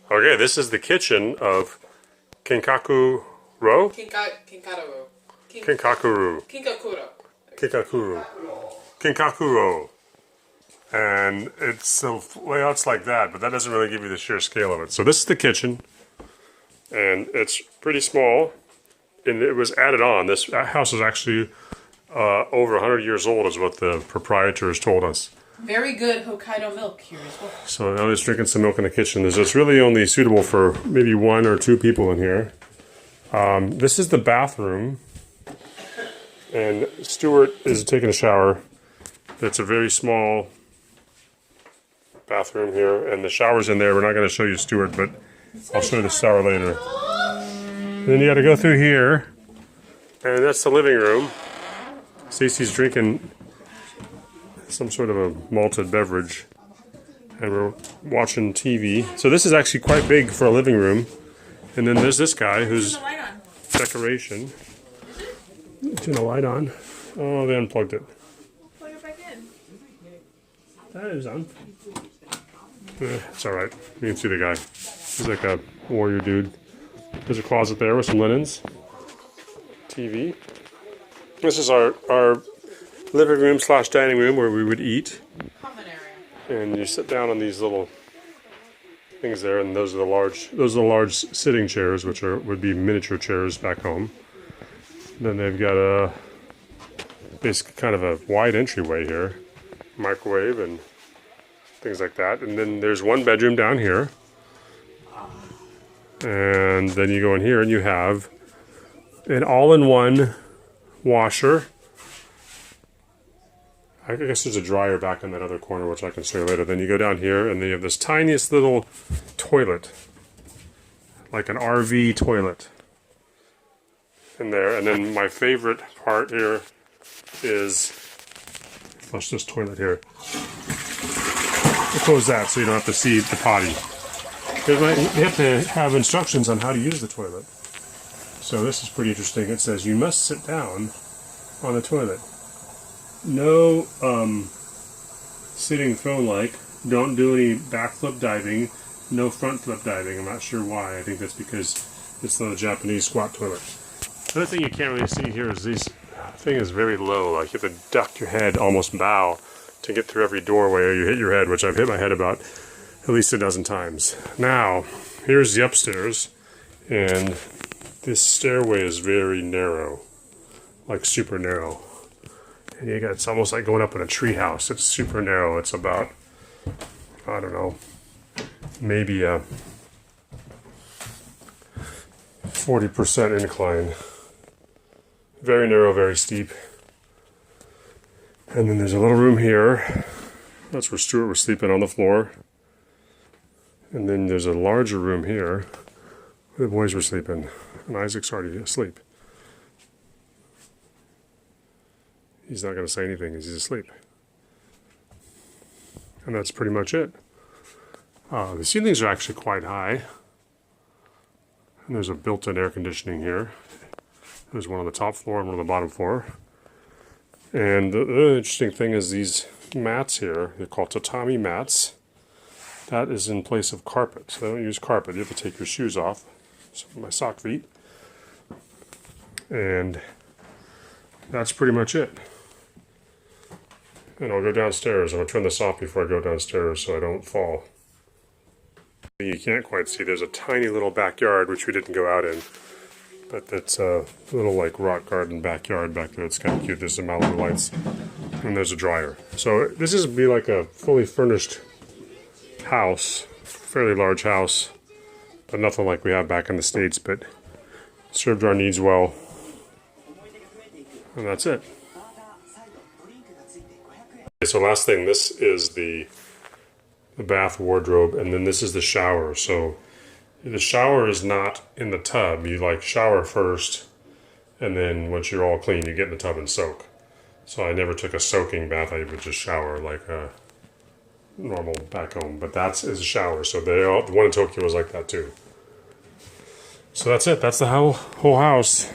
Okay, this is the kitchen of kinkaku-ro? Kinkaku-ro. Kinkaku-ro. Kinkaku-ro. Kinkaku-ro. Kinkaku-ro. And it's the layout's like that, but that doesn't really give you the sheer scale of it. So this is the kitchen, and it's pretty small, and it was added on. This house is actually over 100 years old, is what the proprietors told us. Very good Hokkaido milk here as well. So I was drinking some milk in the kitchen. It's really only suitable for maybe 1 or 2 people in here. This is the bathroom, and Stuart is taking a shower. It's a very small bathroom here, and the shower's in there. We're not going to show you Stuart, but I'll show you the shower later. And then you got to go through here, and that's the living room. Stacey's drinking some sort of a malted beverage, and we're watching TV. So this is actually quite big for a living room. And then there's this guy who's decoration. Turn the light on. Oh, they unplugged it. Plug it back in. That is on. It's alright. You can see the guy. He's like a warrior dude. There's a closet there with some linens. TV. This is our living room / dining room where we would eat. Common area. And you sit down on these little things there, and those are the large sitting chairs, which would be miniature chairs back home. Then they've got a basically kind of a wide entryway here, microwave and things like that. And then there's one bedroom down here, and then you go in here and you have an all-in-one washer. I guess there's a dryer back in that other corner, which I can show you later. Then you go down here, and then you have this tiniest little toilet, like an RV toilet in there. And then my favorite part here is, flush this toilet here. We'll close that so you don't have to see the potty. You have to have instructions on how to use the toilet. So this is pretty interesting. It says you must sit down on the toilet. No sitting throne-like. Don't do any backflip diving. No front flip diving. I'm not sure why. I think that's because it's the Japanese squat toilet. The other thing you can't really see here is this thing is very low. Like you have to duck your head, almost bow, to get through every doorway or you hit your head, which I've hit my head about at least a dozen times. Now, here's the upstairs, and this stairway is very narrow, like super narrow. And it's almost like going up in a treehouse. It's super narrow. It's about, I don't know, maybe a 40% incline. Very narrow, very steep. And then there's a little room here. That's where Stuart was sleeping on the floor. And then there's a larger room here where the boys were sleeping. And Isaac's already asleep. He's not going to say anything because he's asleep. And that's pretty much it. The ceilings are actually quite high. And there's a built-in air conditioning here. There's one on the top floor and one on the bottom floor. And the other interesting thing is these mats here. They're called tatami mats. That is in place of carpet. So they don't use carpet. You have to take your shoes off. So my sock feet. And that's pretty much it. And I'll go downstairs. I'm going to turn this off before I go downstairs so I don't fall. You can't quite see. There's a tiny little backyard, which we didn't go out in. But it's a little like rock garden backyard back there. It's kind of cute. There's some Malibu lights. And there's a dryer. So this is be like a fully furnished house. Fairly large house. But nothing like we have back in the States. But served our needs well. And that's it. Okay, so last thing, this is the bath wardrobe, and then this is the shower. So the shower is not in the tub. You like shower first, and then once you're all clean, you get in the tub and soak. So I never took a soaking bath. I would just shower like a normal back home. But that's a shower. So the one in Tokyo was like that too. So that's it. That's the whole house.